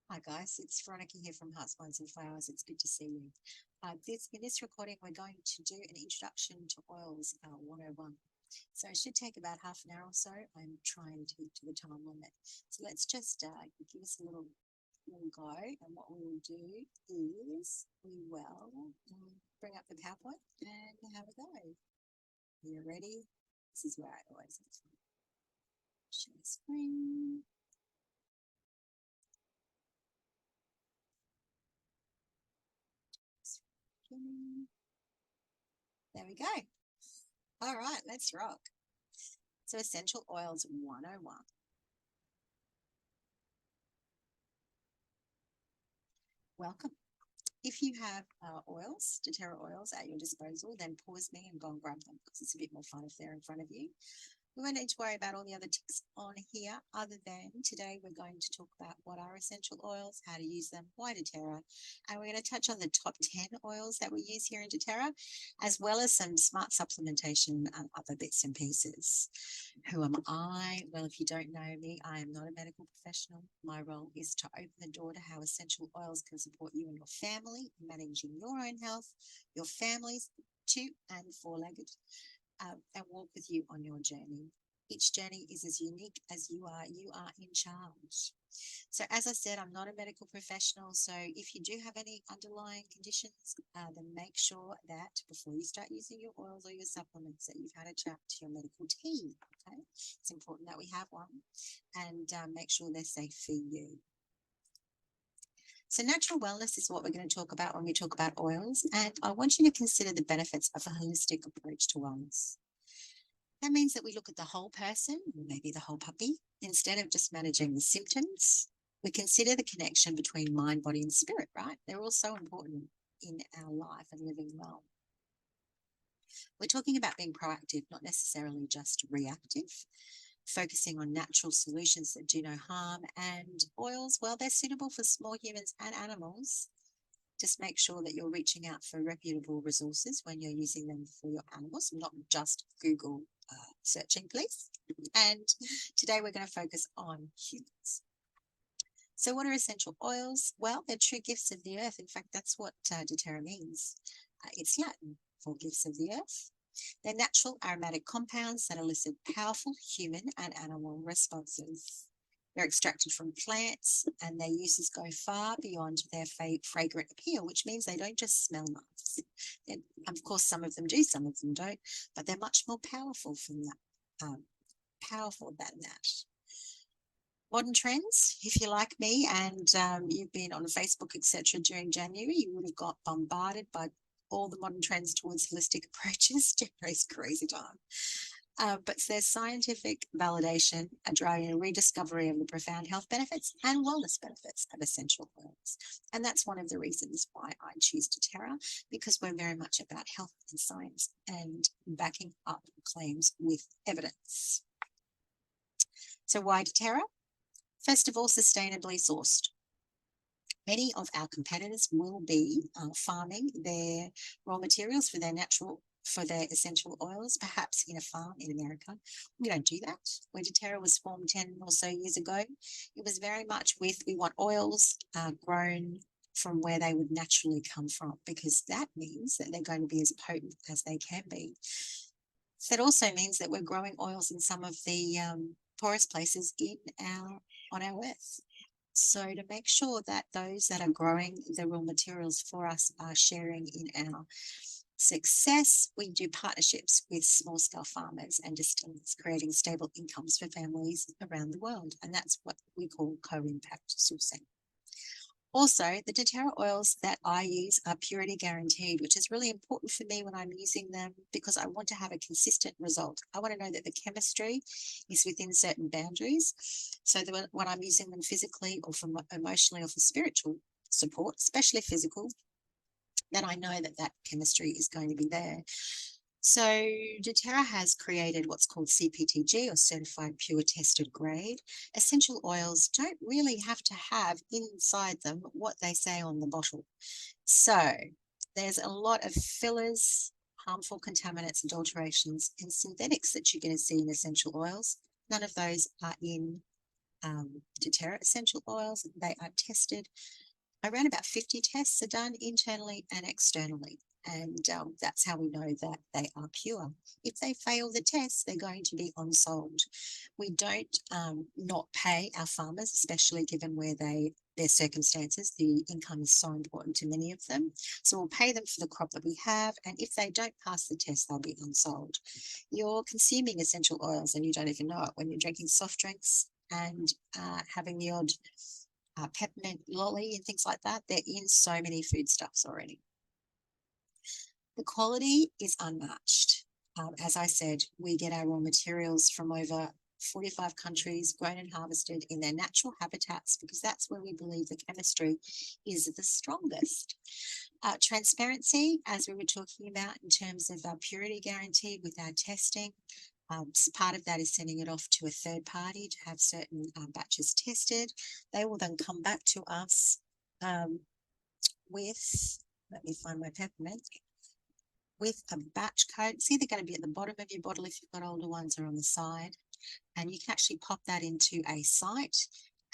Hi guys, it's Veronica here from Hearts, Minds and Flowers. It's good to see you. In this recording, we're going to do an introduction to oils 101. So it should take about half an hour or so. I'm trying to keep to the time limit. So let's just give us a little go. And what we will do is we will bring up the PowerPoint and have a go. Are you ready? This is where I always share the screen. There we go. All right, let's rock. So Essential Oils 101. Welcome. If you have doTERRA oils at your disposal, then pause me and go and grab them because it's a bit more fun if they're in front of you. We won't need to worry about all the other ticks on here other than today we're going to talk about what are essential oils, how to use them, why doTERRA, and we're going to touch on the top 10 oils that we use here in doTERRA, as well as some smart supplementation and other bits and pieces. Who am I? Well, if you don't know me, I am not a medical professional. My role is to open the door to how essential oils can support you and your family in managing your own health, your family's two and four-legged, and walk with you on your journey. Each journey is as unique as you are. You are in charge. So, as I said, I'm not a medical professional. So, if you do have any underlying conditions, then make sure that before you start using your oils or your supplements, that you've had a chat to your medical team. Okay, it's important that we have one, and make sure they're safe for you. So, natural wellness is what we're going to talk about when we talk about oils. And I want you to consider the benefits of a holistic approach to wellness. That means that we look at the whole person, maybe the whole puppy, instead of just managing the symptoms. We consider the connection between mind, body, and spirit, right? They're all so important in our life and living well. We're talking about being proactive, not necessarily just reactive, focusing on natural solutions that do no harm. And oils, well, they're suitable for small humans and animals. Just make sure that you're reaching out for reputable resources when you're using them for your animals, not just Google searching, please. And today we're going to focus on humans. So, what are essential oils? Well, they're true gifts of the earth. In fact, that's what doTERRA means. It's Latin for gifts of the earth. They're natural aromatic compounds that elicit powerful human and animal responses. They're extracted from plants and their uses go far beyond their fragrant appeal, which means they don't just smell nice. Of course, some of them do, some of them don't, but they're much more powerful from that. Powerful than that. Modern trends, if you're like me and you've been on Facebook, etc., during January, you would have got bombarded by all the modern trends towards holistic approaches. January's a crazy time. But there's scientific validation driving a rediscovery of the profound health benefits and wellness benefits of essential oils. And that's one of the reasons why I choose doTERRA, because we're very much about health and science and backing up claims with evidence. So why doTERRA? First of all, sustainably sourced. Many of our competitors will be farming their raw materials for their essential oils, perhaps in a farm in America. We don't do that. When doTERRA was formed 10 or so years ago, it was very much with we want oils grown from where they would naturally come from, because that means that they're going to be as potent as they can be. That also means that we're growing oils in some of the poorest places on our earth. So to make sure that those that are growing the raw materials for us are sharing in our success, we do partnerships with small scale farmers and distillers, creating stable incomes for families around the world. And that's what we call co-impact sourcing. Also, the doTERRA oils that I use are purity guaranteed, which is really important for me when I'm using them because I want to have a consistent result. I want to know that the chemistry is within certain boundaries so that when I'm using them physically or for emotionally or for spiritual support, especially physical, then I know that that chemistry is going to be there. So doTERRA has created what's called CPTG, or Certified Pure Tested Grade. Essential oils don't really have to have inside them what they say on the bottle. So there's a lot of fillers, harmful contaminants, adulterations, and synthetics that you're going to see in essential oils. None of those are in doTERRA essential oils. They are tested. Around about 50 tests are done internally and externally. And that's how we know that they are pure. If they fail the test, they're going to be unsold. We don't not pay our farmers, especially given where their circumstances. The income is so important to many of them. So we'll pay them for the crop that we have. And if they don't pass the test, they'll be unsold. You're consuming essential oils and you don't even know it when you're drinking soft drinks and having the odd peppermint lolly and things like that. They're in so many foodstuffs already. The quality is unmatched. As I said, we get our raw materials from over 45 countries, grown and harvested in their natural habitats, because that's where we believe the chemistry is the strongest. Transparency, as we were talking about in terms of our purity guarantee with our testing, part of that is sending it off to a third party to have certain batches tested. They will then come back to us with, let me find my peppermint, with a batch code. It's either going to be at the bottom of your bottle if you've got older ones or on the side. And you can actually pop that into a site,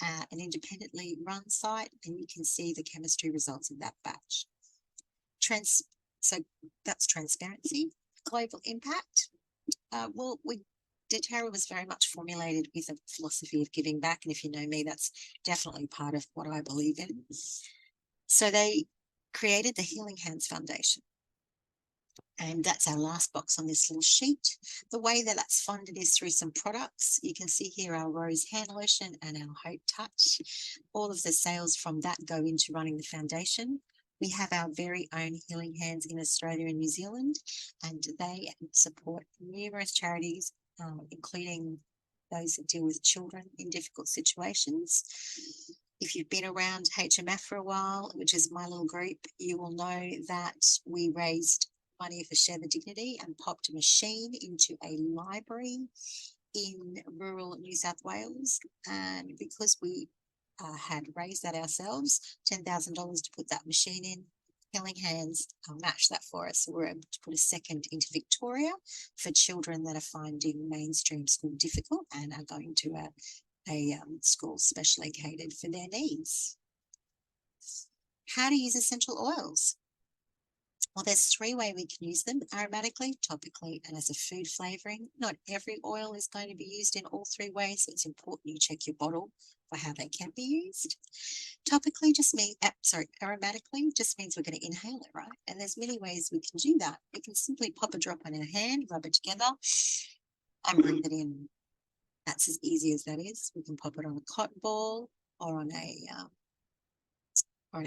an independently run site, and you can see the chemistry results of that batch. So that's transparency. Global impact. doTERRA was very much formulated with a philosophy of giving back. And if you know me, that's definitely part of what I believe in. So they created the Healing Hands Foundation. And that's our last box on this little sheet. The way that that's funded is through some products. You can see here our Rose Hand Lotion and our Hope Touch. All of the sales from that go into running the foundation. We have our very own Healing Hands in Australia and New Zealand, and they support numerous charities, including those that deal with children in difficult situations. If you've been around HMF for a while, which is my little group, you will know that we raised money for Share the Dignity and popped a machine into a library in rural New South Wales. And because we had raised that ourselves, $10,000 to put that machine in, Healing Hands matched that for us. So we're able to put a second into Victoria for children that are finding mainstream school difficult and are going to a school specially catered for their needs. How to use essential oils? Well, there's 3 ways we can use them: aromatically, topically, and as a food flavoring. Not every oil is going to be used in all 3 ways, so it's important you check your bottle for how they can be used. Topically just means, aromatically just means we're going to inhale it, right? And there's many ways we can do that. We can simply pop a drop on our hand, rub it together, and breathe it in. That's as easy as that is. We can pop it on a cotton ball or on a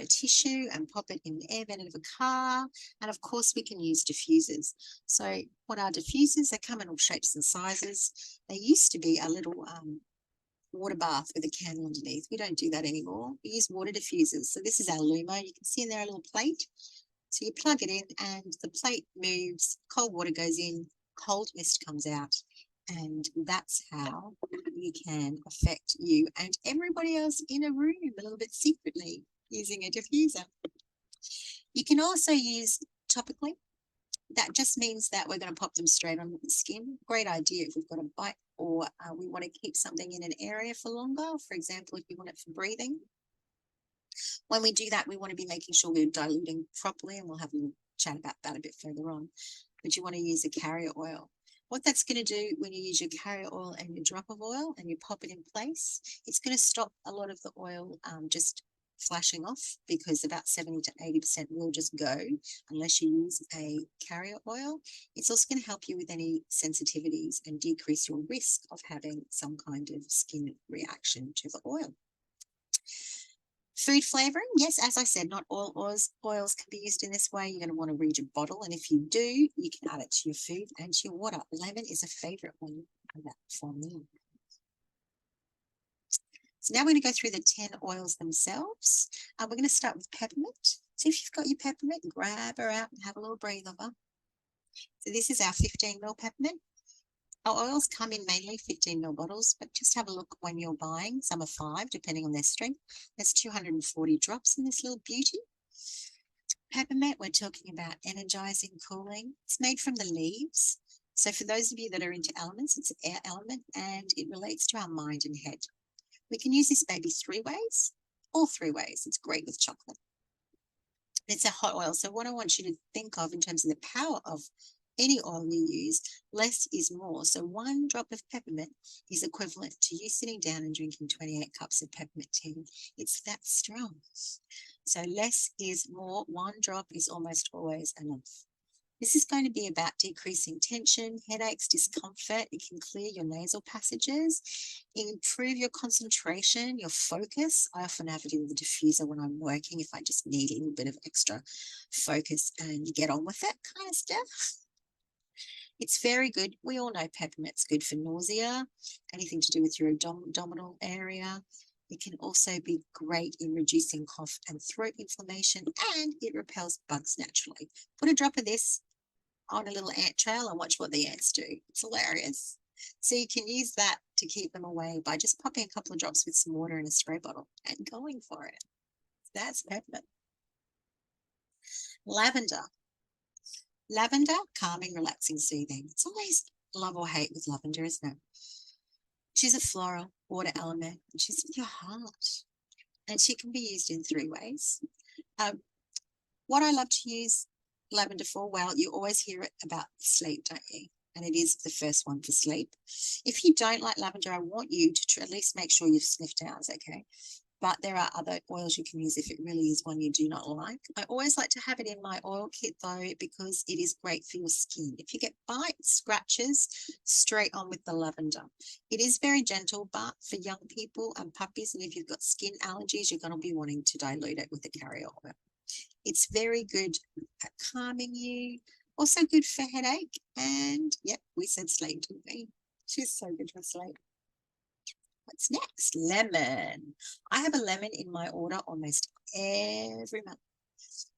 tissue and pop it in the air vent of a car. And of course we can use diffusers. So what are diffusers? They come in all shapes and sizes. They used to be a little water bath with a candle underneath. We don't do that anymore. We use water diffusers. So this is our Lumo. You can see in there a little plate. So you plug it in and the plate moves, cold water goes in, cold mist comes out. And that's how you can affect you and everybody else in a room a little bit secretly using a diffuser. You can also use topically. That just means that we're going to pop them straight on the skin. Great idea if we've got a bite or we want to keep something in an area for longer. For example, if you want it for breathing. When we do that, we want to be making sure we're diluting properly, and we'll have a chat about that a bit further on. But you want to use a carrier oil. What that's going to do when you use your carrier oil and your drop of oil and you pop it in place, it's going to stop a lot of the oil just flashing off, because about 70 to 80% will just go unless you use a carrier oil. It's also going to help you with any sensitivities and decrease your risk of having some kind of skin reaction to the oil. Food flavouring, yes, as I said, not all oils can be used in this way. You're going to want to read your bottle, and if you do, you can add it to your food and to your water. Lemon is a favourite one for me. So now we're going to go through the 10 oils themselves. We're going to start with peppermint. So if you've got your peppermint, grab her out and have a little breathe of her. So this is our 15ml peppermint. Our oils come in mainly 15ml bottles, but just have a look when you're buying. Some are 5, depending on their strength. There's 240 drops in this little beauty. Peppermint, we're talking about energizing, cooling. It's made from the leaves. So for those of you that are into elements, it's an air element, and it relates to our mind and head. We can use this baby 3 ways, all 3 ways. It's great with chocolate. It's a hot oil. So what I want you to think of in terms of the power of any oil you use, less is more. So 1 drop of peppermint is equivalent to you sitting down and drinking 28 cups of peppermint tea. It's that strong. So less is more. 1 drop is almost always enough. This is going to be about decreasing tension, headaches, discomfort. It can clear your nasal passages, improve your concentration, your focus. I often have it in the diffuser when I'm working if I just need a little bit of extra focus and get on with it kind of stuff. It's very good. We all know peppermint's good for nausea, anything to do with your abdominal area. It can also be great in reducing cough and throat inflammation, and it repels bugs naturally. Put a drop of this on a little ant trail and watch what the ants do. It's hilarious. So you can use that to keep them away by just popping a couple of drops with some water in a spray bottle and going for it. That's peppermint. Lavender. Lavender, calming, relaxing, soothing. It's always love or hate with lavender, isn't it? She's a floral water element, and she's with your heart. And she can be used in 3 ways. What I love to use lavender for, well, you always hear it about sleep, don't you? And it is the first one for sleep. If you don't like lavender, I want you to at least make sure you've sniffed out, okay? But there are other oils you can use if it really is one you do not like. I always like to have it in my oil kit though, because it is great for your skin. If you get bites, scratches, straight on with the lavender. It is very gentle, but for young people and puppies, and if you've got skin allergies, you're going to be wanting to dilute it with a carrier oil. It's very good at calming you, also good for headache, and yep, we said sleep, didn't we? She's so good for sleep. What's next? Lemon. I have a lemon in my order almost every month,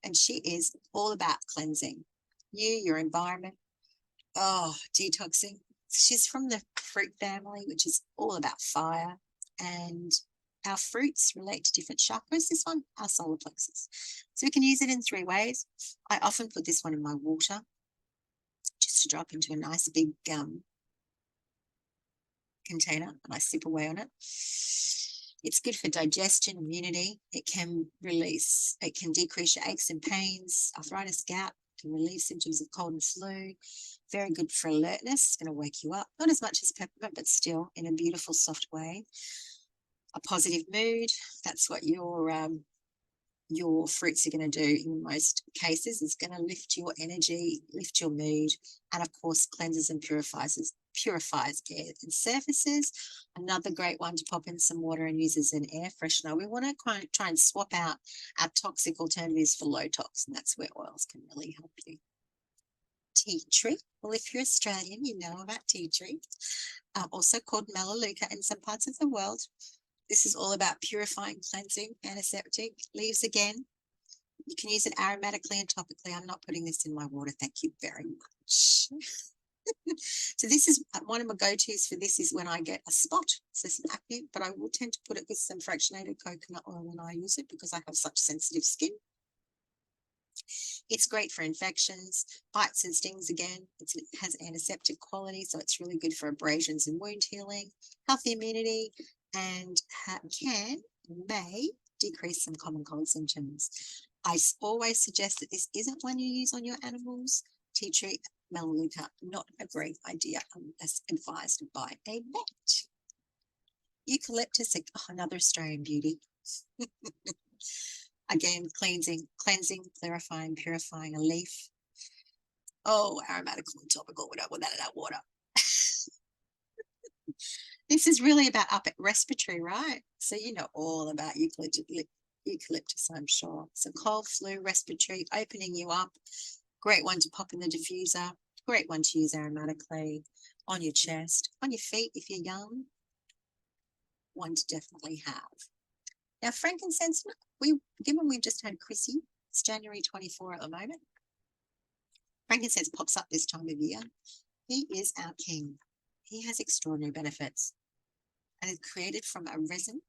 and she is all about cleansing you, your environment. Oh, detoxing. She's from the fruit family, which is all about fire, and our fruits relate to different chakras. This one, our solar plexus. So we can use it in 3 ways. I often put this one in my water just to drop into a nice big container, and I sip away on it. It's good for digestion, immunity. It can decrease your aches and pains, arthritis, gout, can relieve symptoms of cold and flu. Very good for alertness. It's going to wake you up. Not as much as peppermint, but still in a beautiful, soft way. A positive mood. That's what your fruits are going to do in most cases. It's going to lift your energy, lift your mood, and of course cleanses and purifies air and surfaces. Another great one to pop in some water and use as an air freshener. We want to try and swap out our toxic alternatives for low tox, and that's where oils can really help you. Tea tree. Well, if you're Australian, you know about tea tree. Also called melaleuca in some parts of the world. This is all about purifying, cleansing, antiseptic. Leaves again. You can use it aromatically and topically. I'm not putting this in my water. Thank you very much. So this is one of my go-tos for this is when I get a spot, so some acne, but I will tend to put it with some fractionated coconut oil when I use it because I have such sensitive skin. It's great for infections, bites and stings again. It has antiseptic quality, so it's really good for abrasions and wound healing, healthy immunity, and may decrease some common cold symptoms. I always suggest that this isn't one you use on your animals. Tea tree, melaleuca, not a great idea unless advised by a vet. Eucalyptus, another Australian beauty. Again, cleansing, clarifying, purifying a leaf. Oh, aromatical and topical, we don't want that in our water. This is really about upper respiratory, right? So you know all about eucalyptus, I'm sure. So cold, flu, respiratory, opening you up. Great one to pop in the diffuser. Great one to use aromatically on your chest, on your feet if you're young. One to definitely have. Now, frankincense, given we've just had Chrissy, it's January 24 at the moment. Frankincense pops up this time of year. He is our king. He has extraordinary benefits and is created from a resin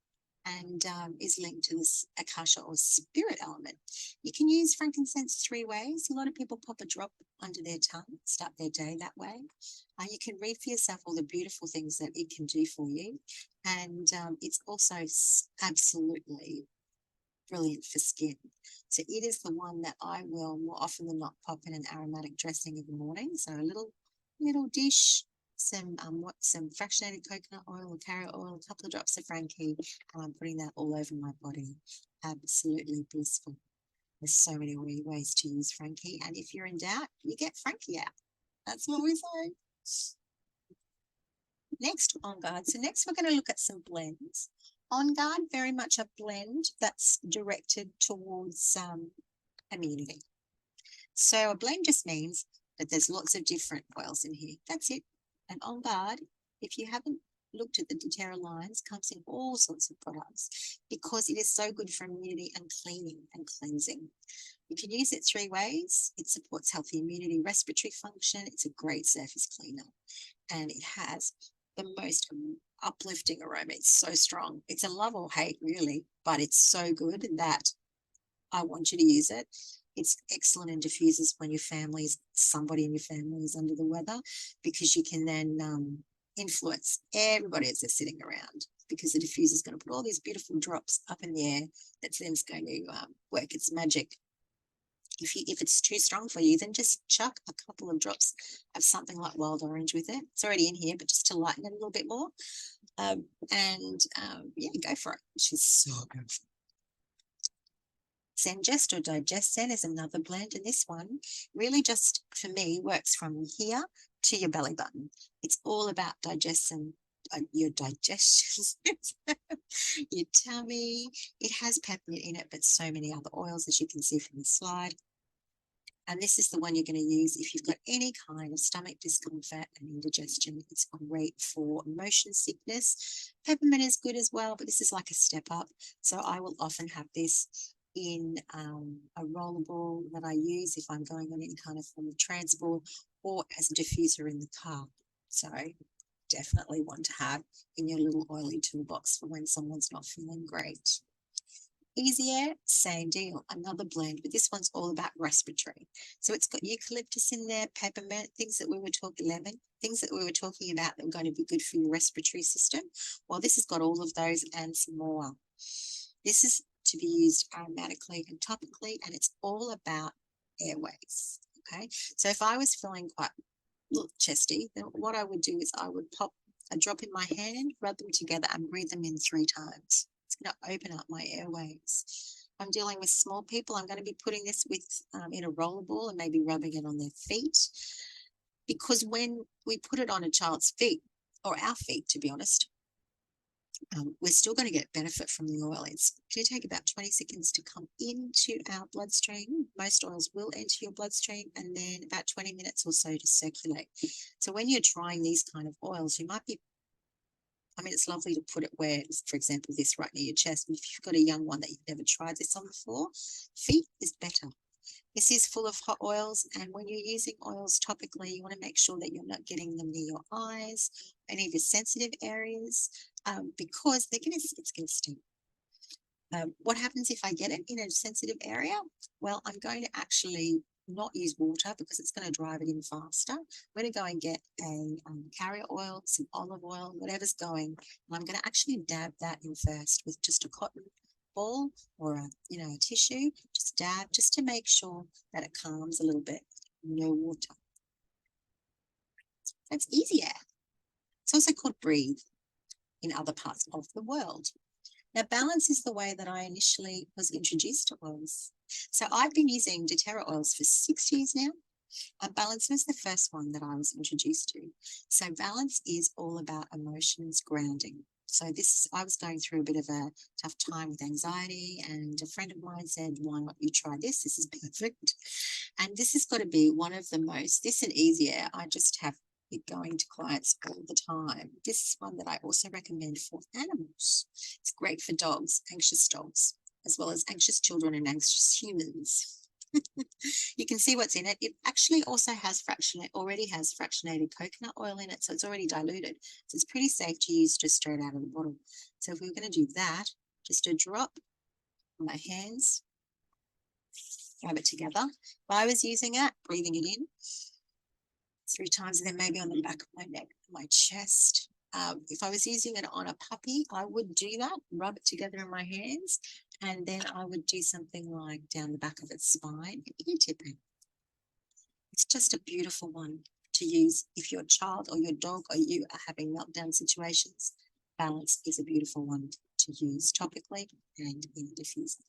and is linked to this akasha or spirit element. You can use frankincense 3 ways. A lot of people pop a drop under their tongue, start their day that way. You can read for yourself all the beautiful things that it can do for you. And it's also absolutely brilliant for skin. So it is the one that I will more often than not pop in an aromatic dressing in the morning. So a little dish, some fractionated coconut oil or carrot oil, a couple of drops of Frankie, and I'm putting that all over my body. Absolutely blissful. There's so many ways to use Frankie, and if you're in doubt, you get Frankie out. That's what we say. Next, On Guard. So next we're going to look at some blends. On Guard, very much a blend that's directed towards immunity. So a blend just means that there's lots of different oils in here. That's it. And On Guard, if you haven't looked at the doTERRA lines, comes in all sorts of products because it is so good for immunity and cleaning and cleansing. You can use it 3 ways. It supports healthy immunity, respiratory function. It's a great surface cleaner. And it has the most uplifting aroma. It's so strong. It's a love or hate, really, but it's so good that I want you to use it. It's excellent in diffusers when somebody in your family is under the weather, because you can then influence everybody as they're sitting around, because the diffuser is going to put all these beautiful drops up in the air that's then going to work its magic. If it's too strong for you, then just chuck a couple of drops of something like wild orange with it. It's already in here, but just to lighten it a little bit more. Yeah, go for it. She's so good. Zengest or Digest Zen is another blend, and this one really just, for me, works from here to your belly button. It's all about digestion, your digestion, your tummy. It has peppermint in it, but so many other oils, as you can see from the slide. And this is the one you're going to use if you've got any kind of stomach discomfort and indigestion. It's great for motion sickness. Peppermint is good as well, but this is like a step up. So I will often have this in a rollable that I use if I'm going on any kind of form of transport, or as a diffuser in the car. So definitely one to have in your little oily toolbox for when someone's not feeling great. Easy Air, same deal, another blend, but this one's all about respiratory. So it's got eucalyptus in there, peppermint, things that we were talking, lemon, things that we were talking about that are going to be good for your respiratory system. Well, this has got all of those and some more. This is to be used aromatically and topically, and it's all about airways. Okay, so if I was feeling quite chesty, then what I would do is I would pop a drop in my hand, rub them together, and breathe them in 3 times. It's going to open up my airways. If I'm dealing with small people, I'm going to be putting this in a rollable and maybe rubbing it on their feet, because when we put it on a child's feet, or our feet, to be honest, we're still going to get benefit from the oil. It's going to take about 20 seconds to come into our bloodstream. Most oils will enter your bloodstream, and then about 20 minutes or so to circulate. So when you're trying these kind of oils, you might be, it's lovely to put it where, for example, this right near your chest. But if you've got a young one that you've never tried this on before, feet is better. This is full of hot oils, and when you're using oils topically, you want to make sure that you're not getting them near your eyes, any of your sensitive areas, because it's going to sting. What happens if I get it in a sensitive area? Well, I'm going to actually not use water because it's going to drive it in faster. I'm going to go and get a carrier oil, some olive oil, whatever's going, and I'm going to actually dab that in first with just a cotton ball or a tissue. Just dab, just to make sure that it calms a little bit. No water. That's Easy Air. It's also called Breathe in other parts of the world. Now, balance is the way that I initially was introduced to oils. So I've been using doTERRA oils for 6 years now. And balance was the first one that I was introduced to. So balance is all about emotions grounding. So I was going through a bit of a tough time with anxiety, and a friend of mine said, why not you try this? This is perfect. And this has got to be one of the most, this and Easy Air, I just have it going to clients all the time. This is one that I also recommend for animals. It's great for dogs, anxious dogs, as well as anxious children and anxious humans. You can see what's in it. It actually also already has fractionated coconut oil in it, so it's already diluted. So it's pretty safe to use just straight out of the bottle. So if we we're going to do that, Just a drop on my hands, rub it together. If I was using it, breathing it in 3 times, and then maybe on the back of my neck, my chest. If I was using it on a puppy, I would do that, rub it together in my hands, and then I would do something like down the back of its spine, ear tipping. It's just a beautiful one to use if your child or your dog or you are having meltdown situations. Balance is a beautiful one to use topically and in a diffuser.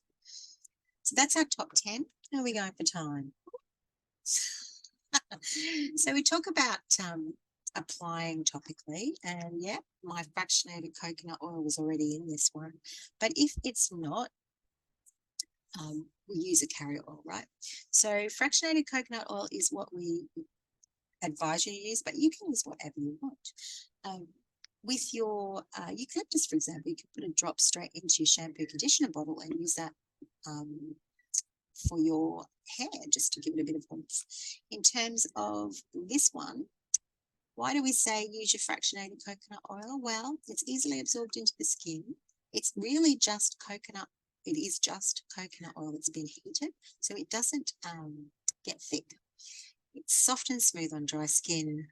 So that's our top 10. How are we going for time? So we talk about applying topically, and yeah, my fractionated coconut oil was already in this one. But if it's not, we use a carrier oil, right? So fractionated coconut oil is what we advise you to use, but you can use whatever you want. With your eucalyptus, for example, you can put a drop straight into your shampoo conditioner bottle and use that for your hair, just to give it a bit of warmth. In terms of this one, why do we say use your fractionated coconut oil? Well, it's easily absorbed into the skin. It's really just coconut. It is just coconut oil that's been heated, so it doesn't get thick. It's soft and smooth on dry skin.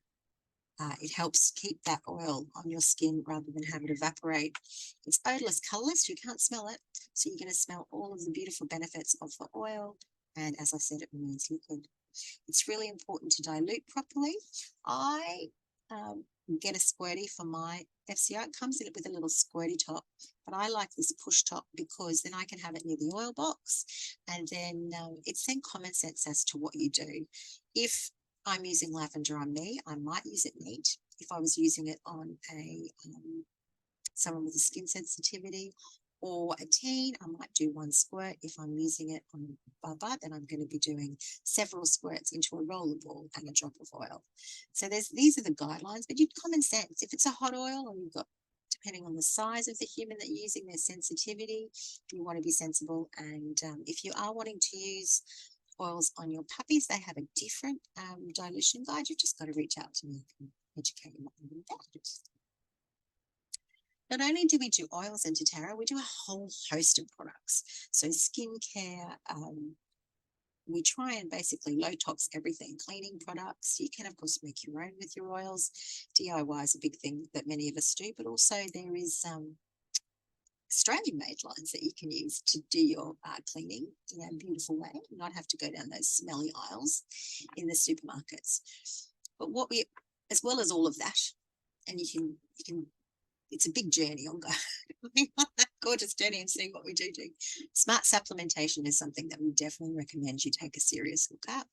It helps keep that oil on your skin rather than have it evaporate. It's odorless, colourless. You can't smell it, so you're going to smell all of the beautiful benefits of the oil. And as I said, it remains liquid. It's really important to dilute properly. I get a squirty for my FCO. It comes in with a little squirty top, but I like this push top because then I can have it near the oil box, and then it's then common sense as to what you do. If I'm using lavender on me, I might use it neat. If I was using it on someone with a skin sensitivity or a teen, I might do 1 squirt. If I'm using it on Bubba, then I'm going to be doing several squirts into a roller ball and a drop of oil. So these are the guidelines, but you'd common sense. If it's a hot oil and you've got, depending on the size of the human that you're using, their sensitivity, you want to be sensible. And if you are wanting to use oils on your puppies, they have a different dilution guide. You've just got to reach out to me and educate you about it. Not only do we do oils in doTERRA, we do a whole host of products. So skincare, we try and basically low tox everything. Cleaning products, you can of course make your own with your oils. DIY is a big thing that many of us do, but also there is Australian made lines that you can use to do your cleaning in a beautiful way, and not have to go down those smelly aisles in the supermarkets. But what we, as well as all of that, and you can it's a big journey on going on that gorgeous journey and seeing what we do. Smart supplementation is something that we definitely recommend you take a serious look at.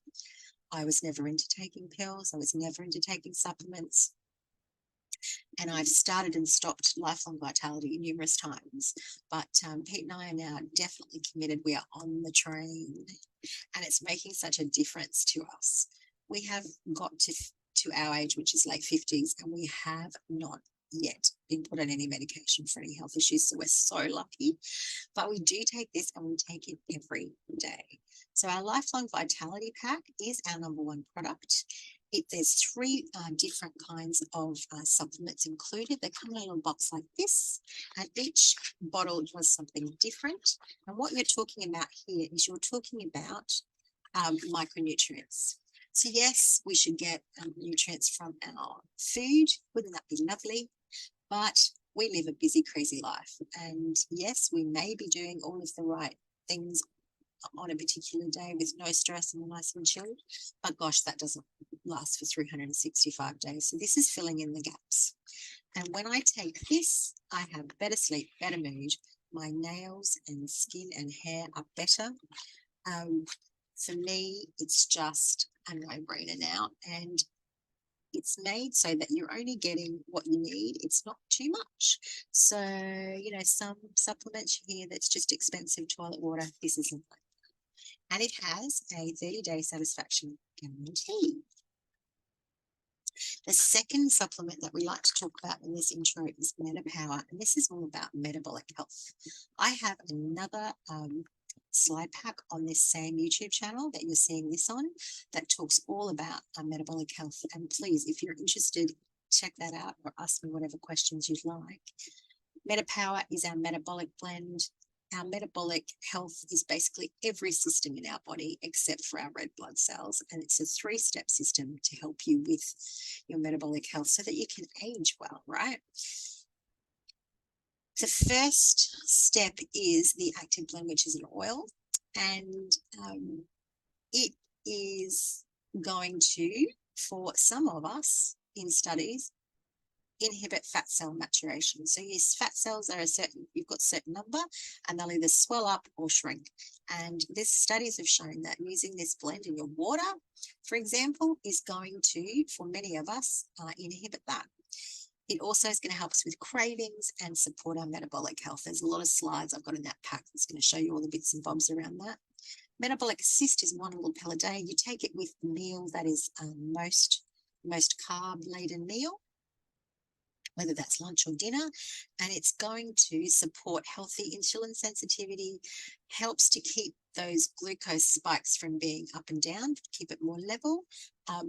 I was never into taking pills. I was never into taking supplements. And I've started and stopped Lifelong Vitality numerous times. But Pete and I are now definitely committed. We are on the train, and it's making such a difference to us. We have got to our age, which is late 50s, and we have not yet been put on any medication for any health issues, so we're so lucky. But we do take this, and we take it every day. So our Lifelong Vitality Pack is our #1 product. There's 3 different kinds of supplements included. They come in a little box like this, and each bottle does something different. And what you're talking about here is you're talking about micronutrients. So yes, we should get nutrients from our food. Wouldn't that be lovely? But we live a busy, crazy life. And yes, we may be doing all of the right things on a particular day with no stress and nice and chilled. But gosh, that doesn't last for 365 days. So this is filling in the gaps. And when I take this, I have better sleep, better mood. My nails and skin and hair are better. For me, it's just a no-brainer now. And it's made so that you're only getting what you need. It's not too much. So, some supplements you hear that's just expensive toilet water. This isn't like that. And it has a 30-day satisfaction guarantee. The second supplement that we like to talk about in this intro is MetaPower, and this is all about metabolic health. I have another slide pack on this same YouTube channel that you're seeing this on that talks all about metabolic health. And please, if you're interested, check that out or ask me whatever questions you'd like. MetaPower is our metabolic blend. Our metabolic health is basically every system in our body except for our red blood cells. And it's a 3-step system to help you with your metabolic health so that you can age well, right? The first step is the active blend, which is an oil. And it is going to, for some of us in studies, inhibit fat cell maturation. So your fat cells are you've got a certain number, and they'll either swell up or shrink. And this studies have shown that using this blend in your water, for example, is going to, for many of us, inhibit that. It also is going to help us with cravings and support our metabolic health. There's a lot of slides I've got in that pack that's going to show you all the bits and bobs around that. Metabolic assist is 1 little pill a day. You take it with the meal that is most carb-laden meal, whether that's lunch or dinner, and it's going to support healthy insulin sensitivity, helps to keep those glucose spikes from being up and down, keep it more level.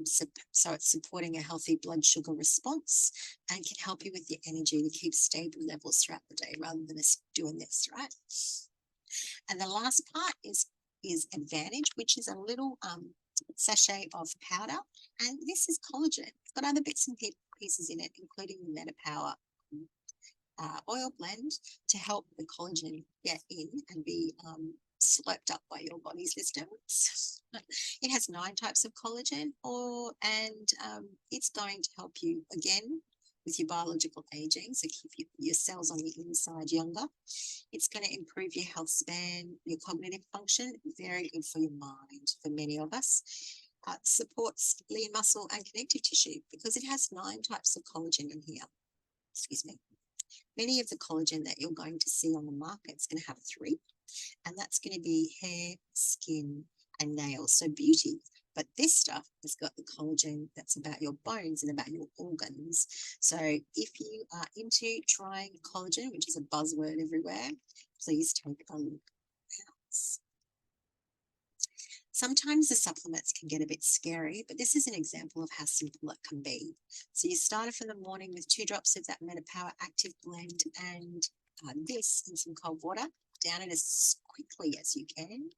So it's supporting a healthy blood sugar response and can help you with your energy to keep stable levels throughout the day rather than us doing this, right? And the last part is Advantage, which is a little sachet of powder, and this is collagen. It's got other bits and pieces in it, including the MetaPower oil blend to help the collagen get in and be slurped up by your body's systems. It has 9 types of collagen, and it's going to help you again with your biological aging, so keep your cells on the inside younger. It's going to improve your health span, your cognitive function, very good for your mind for many of us. Supports lean muscle and connective tissue because it has 9 types of collagen in here. Excuse me. Many of the collagen that you're going to see on the market is going to have 3, and that's going to be hair, skin, and nails, so beauty. But this stuff has got the collagen that's about your bones and about your organs. So if you are into trying collagen, which is a buzzword everywhere, please take a look at this. Sometimes the supplements can get a bit scary, but this is an example of how simple it can be. So you start off in the morning with 2 drops of that MetaPower active blend and this in some cold water. Down it as quickly as you can,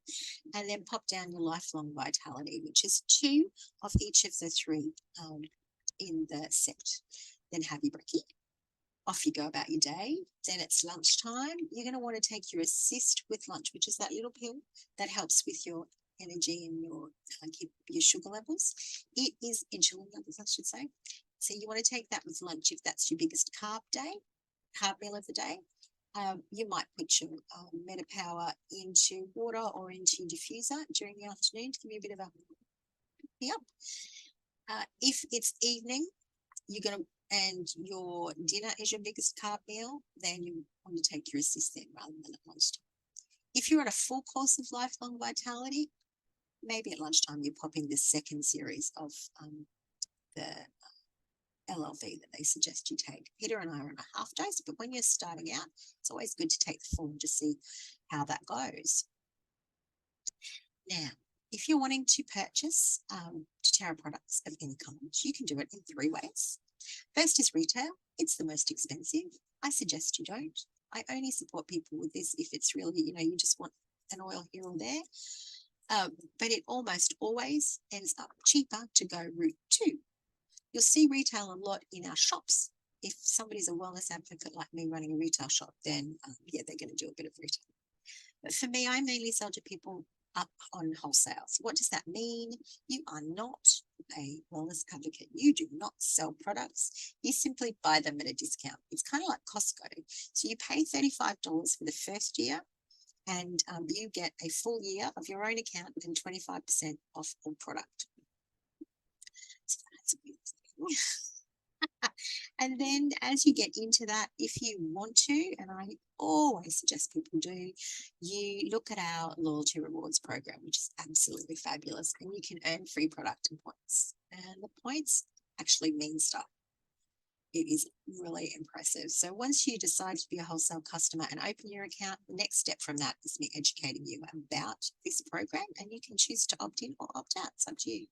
and then pop down your lifelong vitality, which is 2 of each of the 3 in the set. Then have your brekkie. Off you go about your day. Then it's lunchtime. You're going to want to take your assist with lunch, which is that little pill that helps with your energy and keep your sugar levels. It is insulin levels, I should say. So you want to take that with lunch if that's your biggest carb meal of the day. You might put your MetaPower into water or into your diffuser during the afternoon to give you a bit of a pick up. If it's evening, and your dinner is your biggest carb meal, then you want to take your assist then rather than at lunchtime. If you're at a full course of lifelong vitality, maybe at lunchtime you're popping the second series of the LLV that they suggest you take. Peter and I are on a half dose, but when you're starting out, it's always good to take the full to see how that goes. Now, if you're wanting to purchase doTERRA products of any kind, you can do it in 3 ways. First is retail. It's the most expensive. I suggest you don't. I only support people with this if it's really, you just want an oil here or there. But it almost always ends up cheaper to go route 2. You'll see retail a lot in our shops. If somebody's a wellness advocate like me running a retail shop, then they're going to do a bit of retail. But for me, I mainly sell to people up on wholesale. So what does that mean? You are not a wellness advocate. You do not sell products. You simply buy them at a discount. It's kind of like Costco. So you pay $35 for the first year, and you get a full year of your own account and 25% off all product. So that's a good thing. And then as you get into that, if you want to, and I always suggest people do, you look at our loyalty rewards program, which is absolutely fabulous, and you can earn free product and points. And the points actually mean stuff. It is really impressive. So once you decide to be a wholesale customer and open your account, the next step from that is me educating you about this program, and you can choose to opt in or opt out. It's up to you.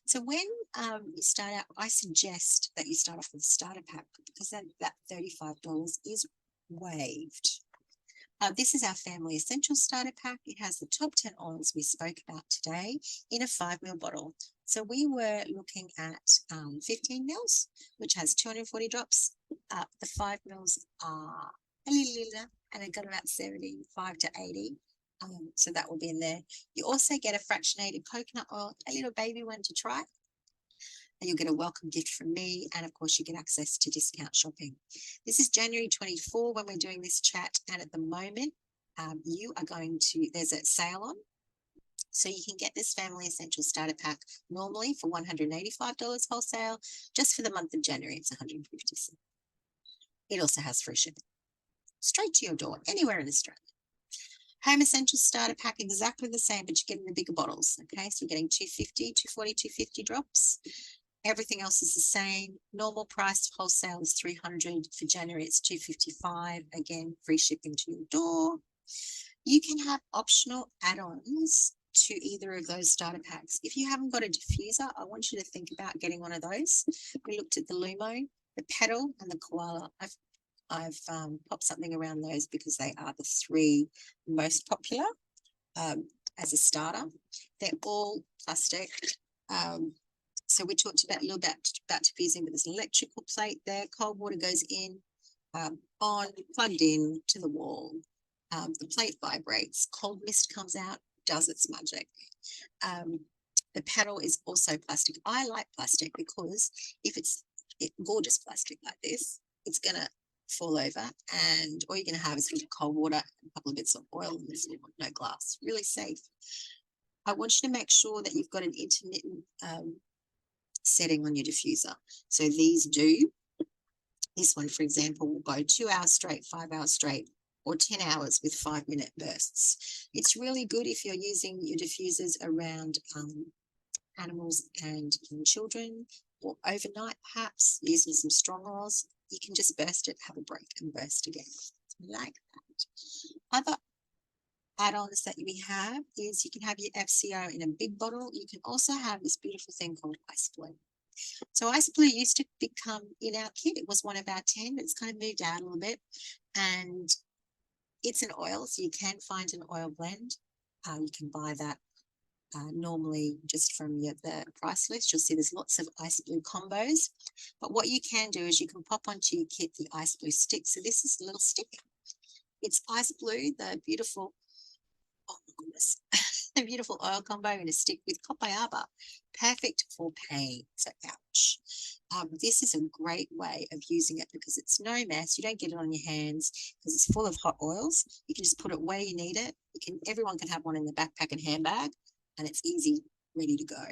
So when you start out, I suggest that you start off with a starter pack because that $35 is waived. This is our Family Essentials Starter Pack. It has the top 10 oils we spoke about today in a 5 ml bottle. So we were looking at 15 mils, which has 240 drops. The 5 mils are a little, and it got about 75 to 80. So that will be in there. You also get a fractionated coconut oil, a little baby one to try. And you'll get a welcome gift from me. And of course, you get access to discount shopping. This is January 24 when we're doing this chat. And at the moment, you are going to, there's a sale on. So you can get this Family Essentials Starter Pack normally for $185 wholesale. Just for the month of January, it's $150. It also has free shipping straight to your door, anywhere in Australia. Home Essentials Starter Pack, exactly the same, but you're getting the bigger bottles. Okay, so you're getting 240, 250 drops. Everything else is the same. Normal price wholesale is $300. For January, it's $255. Again, free shipping to your door. You can have optional add-ons to either of those starter packs. If you haven't got a diffuser, I want you to think about getting one of those. We looked at the Lumo, the Petal, and the Koala. I've popped something around those because they are the 3 most popular as a starter. They're all plastic. So we talked about a little bit about diffusing, but there's an electrical plate there. Cold water goes in, on, plugged in to the wall. The plate vibrates. Cold mist comes out, does its magic. The Petal is also plastic. I like plastic because if it's gorgeous plastic like this, it's going to fall over, and all you're going to have is a little cold water, a couple of bits of oil, and there's no glass. Really safe. I want you to make sure that you've got an intermittent setting on your diffuser. So these do. This one, for example, will go 2 hours straight, 5 hours straight, or 10 hours with 5-minute bursts. It's really good if you're using your diffusers around animals and children, or overnight perhaps, using some strong oils. You can just burst it, have a break, and burst again. Like that. Other add-ons that we have is you can have your FCO in a big bottle. You can also have this beautiful thing called Ice Blue. So Ice Blue used to become in our kit. It was one of our 10, but it's kind of moved out a little bit. And it's an oil, so you can find an oil blend. You can buy that normally just from the price list. You'll see there's lots of Ice Blue combos. But what you can do is you can pop onto your kit the Ice Blue stick. So this is a little stick. It's Ice Blue, the beautiful, oh my goodness, the beautiful oil combo in a stick with coppa. Perfect for pain. So ouch. This is a great way of using it because it's no mess. You don't get it on your hands because it's full of hot oils. You can just put it where you need it. Everyone can have one in the backpack and handbag, and it's easy, ready to go.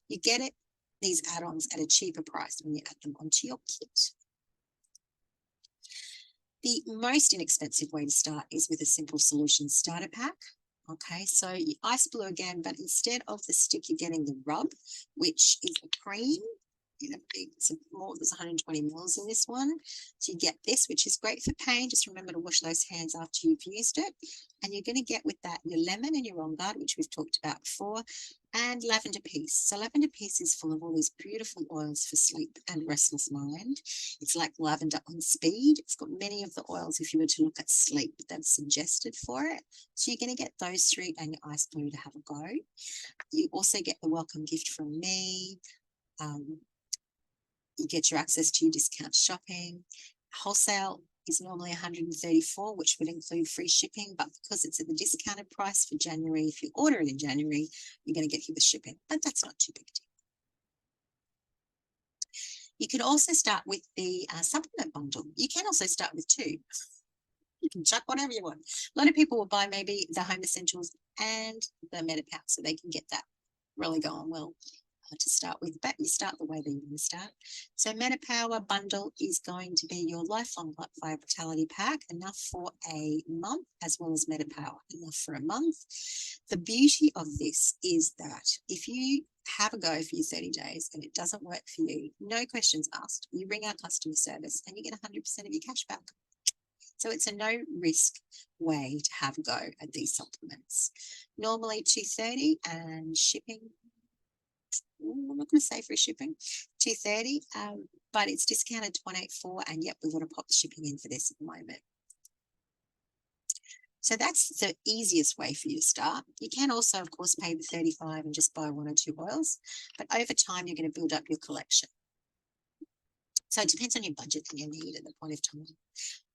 You get it, these add-ons at a cheaper price when you add them onto your kit. The most inexpensive way to start is with a Simple Solutions starter pack. Okay, so Ice Blue again, but instead of the stick, you're getting the rub, which is a cream. There's 120 mils in this one. So you get this, which is great for pain. Just remember to wash those hands after you've used it. And you're going to get with that your lemon and your On Guard, which we've talked about before, and lavender piece. So lavender piece is full of all these beautiful oils for sleep and restless mind. It's like lavender on speed. It's got many of the oils, if you were to look at sleep, that's suggested for it. So you're going to get those 3 and your Ice Blue to have a go. You also get the welcome gift from me. You get your access to your discount shopping. Wholesale is normally $134, which would include free shipping, but because it's at the discounted price for January, if you order it in January, you're going to get here with shipping, but that's not too big a deal. You can also start with the supplement bundle. You can also start with 2. You can chuck whatever you want. A lot of people will buy maybe the Home Essentials and the MetaPower so they can get that really going well to start with, but you start the way that you want to start. So MetaPower bundle is going to be your lifelong vitality pack, enough for a month, as well as MetaPower, enough for a month. The beauty of this is that if you have a go for your 30 days and it doesn't work for you, no questions asked. You ring our customer service and you get 100% of your cash back. So it's a no risk way to have a go at these supplements. Normally $230 and shipping I'm not going to say free shipping, $230, but it's discounted to $184, and yep, we've got to pop the shipping in for this at the moment. So that's the easiest way for you to start. You can also, of course, pay the $35 and just buy 1 or 2 oils, but over time, you're going to build up your collection. So it depends on your budget and your need at the point of time.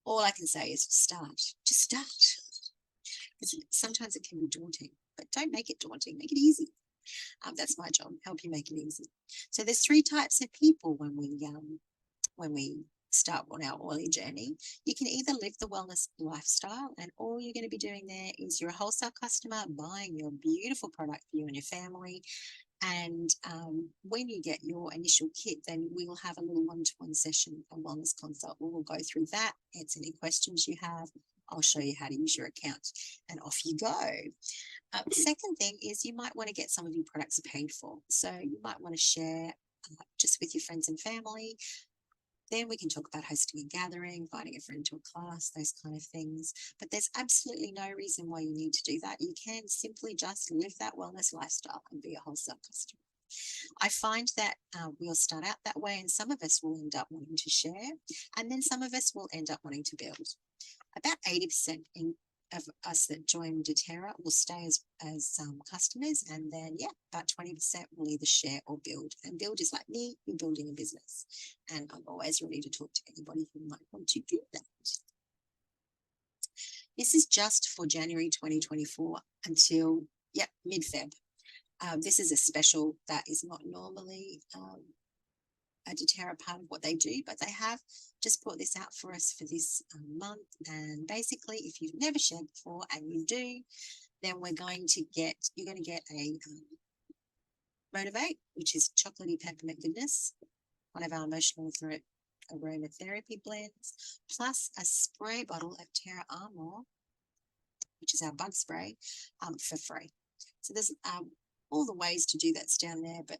All I can say is start. Just start. Because sometimes it can be daunting, but don't make it daunting. Make it easy. That's my job. Help you make it easy. So there's 3 types of people when we start on our oily journey. You can either live the wellness lifestyle, and all you're going to be doing there is you're a wholesale customer buying your beautiful product for you and your family. And when you get your initial kit, then we will have a little one-to-one session, a wellness consult. We will go through that, answer any questions you have. I'll show you how to use your account, and off you go. The second thing is you might want to get some of your products paid for. So you might want to share just with your friends and family. Then we can talk about hosting a gathering, inviting a friend to a class, those kind of things. But there's absolutely no reason why you need to do that. You can simply just live that wellness lifestyle and be a wholesale customer. I find that we'll start out that way, and some of us will end up wanting to share, and then some of us will end up wanting to build. About 80% of us that join doTERRA will stay as customers, and then about 20% will either share or build. And build is like me, you're building a business, and I'm always ready to talk to anybody who might want to do that. This is just for January 2024 until mid-Feb. This is a special that is not normally a doTERRA part of what they do, but they have just brought this out for us for this month. And basically, if you've never shared before and you do, then you're going to get a Motivate, which is chocolatey peppermint goodness, one of our emotional aromatherapy blends, plus a spray bottle of Terra Armour, which is our bug spray, for free. So there's all the ways to do that's down there, but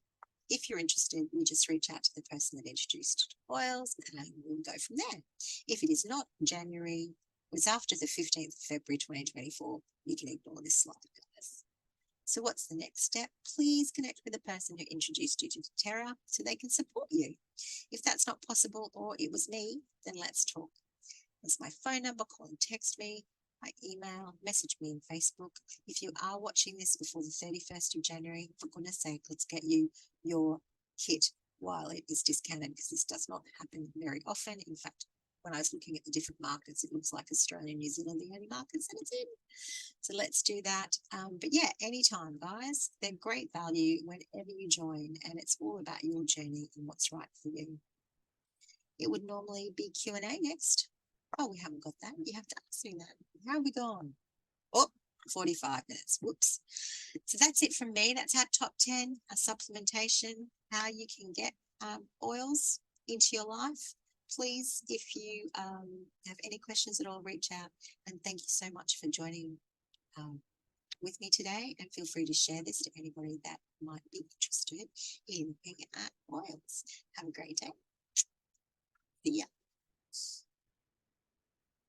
if you're interested, you just reach out to the person that introduced oils, and we'll go from there. If it is not January, it's after the 15th of February 2024, you can ignore this slide, guys. So what's the next step? Please connect with the person who introduced you to doTERRA so they can support you. If that's not possible, or it was me, then let's talk. That's my phone number. Call and text me. My email, message me on Facebook. If you are watching this before the 31st of January, for goodness sake, let's get you your kit while it is discounted, because this does not happen very often. In fact, when I was looking at the different markets, it looks like Australia and New Zealand are the only markets that it's in. So let's do that. But anytime, guys. They're great value whenever you join, and it's all about your journey and what's right for you. It would normally be Q&A next. Oh, we haven't got that. You have to ask me that. How have we gone? Oh, 45 minutes. Whoops. So that's it from me. That's our top 10, a supplementation, how you can get oils into your life. Please, if you have any questions at all, reach out. And thank you so much for joining with me today. And feel free to share this to anybody that might be interested in looking at oils. Have a great day.